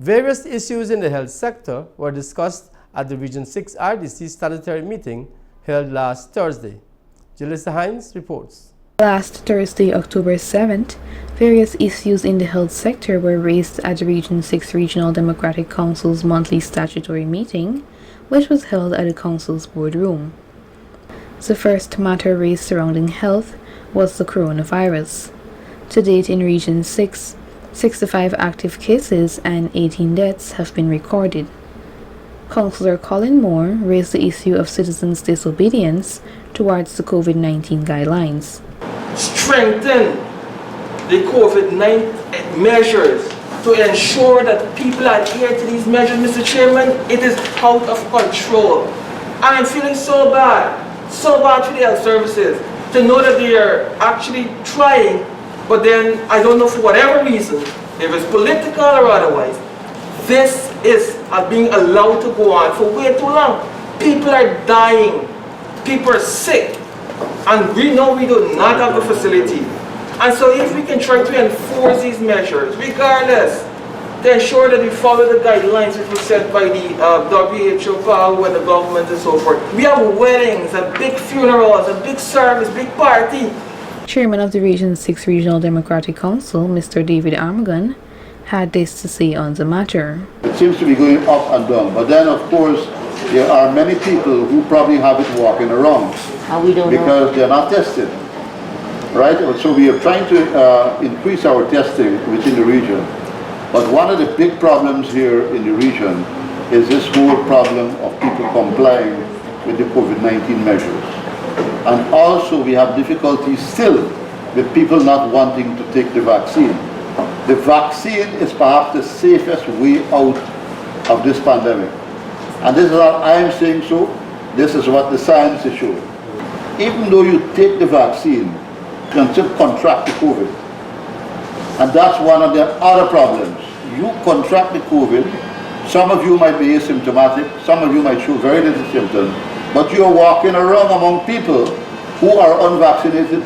Various issues in the health sector were discussed at the Region 6 RDC statutory meeting held last Thursday. Jalissa Hines reports. Last Thursday, October 7th, various issues in the health sector were raised at the Region 6 Regional Democratic Council's monthly statutory meeting, which was held at the Council's boardroom. The first matter raised surrounding health was the coronavirus. To date in Region 6, 65 active cases and 18 deaths have been recorded. Councillor Colin Moore raised the issue of citizens' disobedience towards the COVID-19 guidelines. Strengthen the COVID-19 measures to ensure that people adhere to these measures, Mr. Chairman. It is out of control. I am feeling so bad for the health services to know that they are actually trying, but then I don't know for whatever reason, if it's political or otherwise, this is being allowed to go on for way too long. People are dying, people are sick, and we know we do not have the facility. And so if we can try to enforce these measures, regardless, to ensure that we follow the guidelines which were set by the WHO, PAHO, and the government and so forth. We have weddings, a big funerals, a big service, big party. Chairman of the Region 6 Regional Democratic Council, Mr. David Armagon, had this to say on the matter. It seems to be going up and down, but then of course there are many people who probably have it walking around because they're not tested, right? So we are trying to increase our testing within the region, but one of the big problems here in the region is this whole problem of people complying with the COVID-19 measures. And also we have difficulties still with people not wanting to take the vaccine. The vaccine is perhaps the safest way out of this pandemic. And this is what I am saying so, this is what the science is showing. Even though you take the vaccine, you can still contract the COVID. And that's one of the other problems. You contract the COVID, some of you might be asymptomatic, some of you might show very little symptoms, but you're walking around among people who are unvaccinated.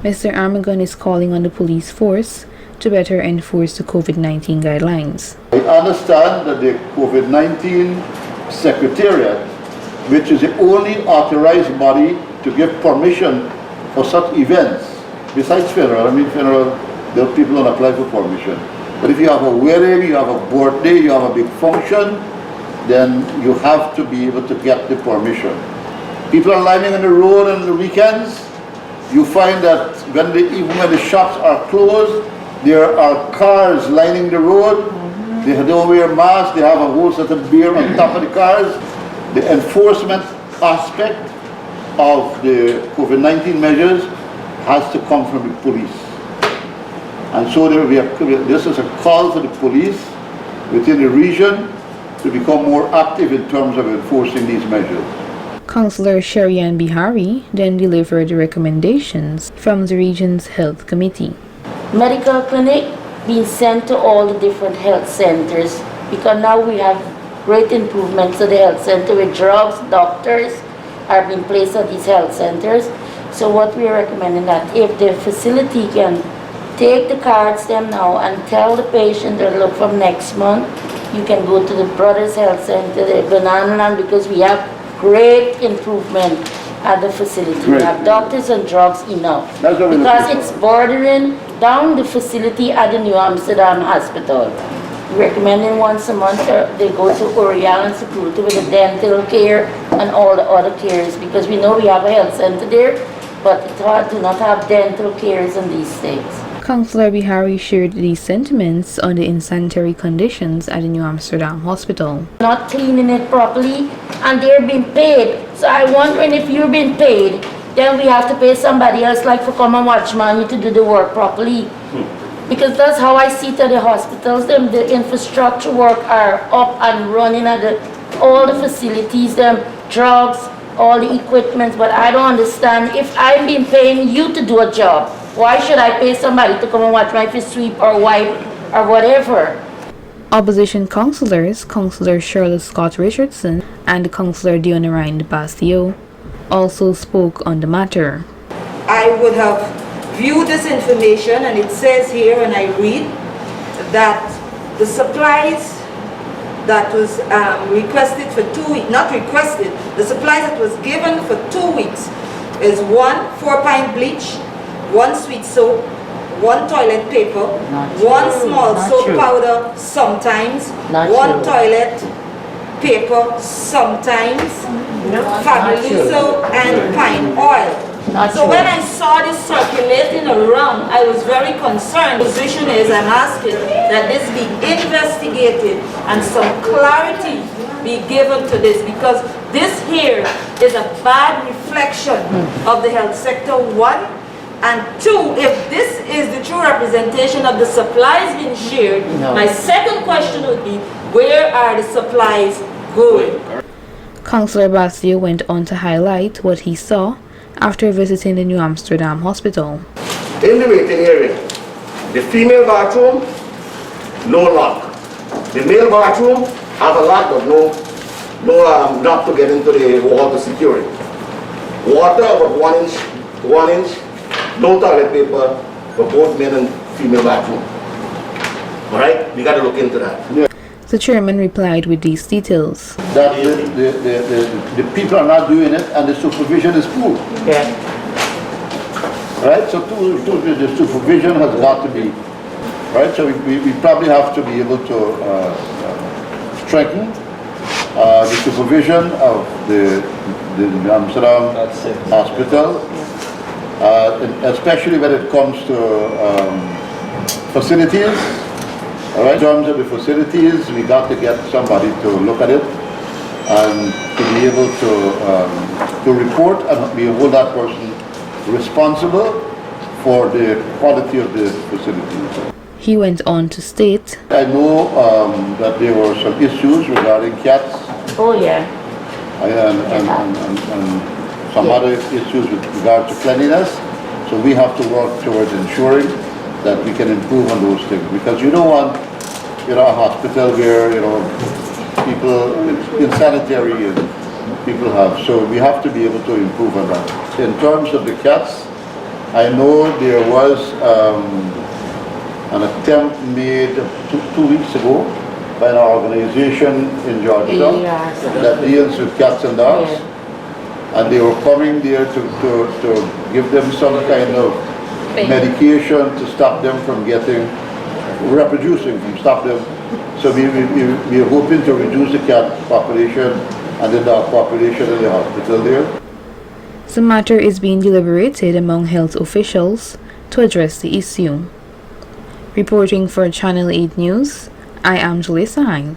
Mr. Armagon is calling on the police force to better enforce the COVID-19 guidelines. I understand that the COVID-19 Secretariat, which is the only authorized body to give permission for such events, besides funeral, there are people don't apply for permission. But if you have a wedding, you have a birthday, you have a big function, then you have to be able to get the permission. People are lining on the road on the weekends. You find that even when the shops are closed, there are cars lining the road. They don't wear masks. They have a whole set of beer on top of the cars. The enforcement aspect of the COVID-19 measures has to come from the police. And so this is a call for the police within the region to become more active in terms of enforcing these measures. Councillor Sherian Bihari then delivered the recommendations from the region's health committee. Medical clinic being sent to all the different health centers, because now we have great improvements to the health center with drugs, doctors are being placed at these health centers. So what we are recommending that if the facility can take the cards them now and tell the patient that look from next month, you can go to the Brothers Health Center, the Banana Land, because we have great improvement at the facility. Great. We have doctors and drugs enough. Because it's bordering down the facility at the New Amsterdam Hospital. We're recommending once a month they go to Oriel and Security with the dental care and all the other cares, because we know we have a health center there, but it do not have dental cares in these states. Councillor Bihari shared these sentiments on the insanitary conditions at the New Amsterdam Hospital. Not cleaning it properly, and they're being paid. So I'm wondering if you're being paid, then we have to pay somebody else, like for come and watch money to do the work properly. Because that's how I see it at the hospitals. The infrastructure work are up and running at all the facilities, drugs, all the equipment. But I don't understand, if I've been paying you to do a job, why should I pay somebody to come and watch my fish sweep or wipe or whatever? Opposition councillors, Councillor Shirley Scott Richardson and Councillor Dionarine Bastio, also spoke on the matter. I would have viewed this information, and it says here, and I read, that the supplies that was requested for 2 weeks, not requested, the supplies that was given for 2 weeks is 1 4-pint bleach, 1 sweet soap, 1 toilet paper, 1 small soap powder sometimes, 1 toilet paper sometimes, Fabuloso and pine oil. So when I saw this circulating around, I was very concerned. The position is I'm asking that this be investigated and some clarity be given to this, because this here is a bad reflection of the health sector, 1. And 2, if this is the true representation of the supplies being shared, my second question would be, where are the supplies going? Councillor Basio went on to highlight what he saw after visiting the New Amsterdam Hospital. In the waiting area, the female bathroom, no lock. The male bathroom have a lock, but no lock to get into the wall to secure it. Water about 1 inch, no toilet paper for both male and female bathroom. All right, we got to look into that. Yeah. The chairman replied with these details. That the people are not doing it and the supervision is poor. Yeah. Right? So the supervision has got to be, right? So we probably have to be able to strengthen the supervision of the Amsterdam Hospital, especially when it comes to facilities. All right, in terms of the facilities, we got to get somebody to look at it and to be able to report and be hold that person responsible for the quality of the facilities. He went on to state, I know that there were some issues regarding cats. Oh yeah. And some other issues with regard to cleanliness. So we have to work towards ensuring that we can improve on those things, because you don't want a hospital where people insanitary and people have. So we have to be able to improve on that. In terms of the cats, I know there was an attempt made two weeks ago by an organization in Georgia that deals with cats and dogs, and they were coming there to give them some kind of medication to stop them from reproducing, stop them. So we are hoping to reduce the cat population and the dog population in the hospital there. the matter is being deliberated among health officials to address the issue. Reporting for Channel 8 News, I am Julissa Hines.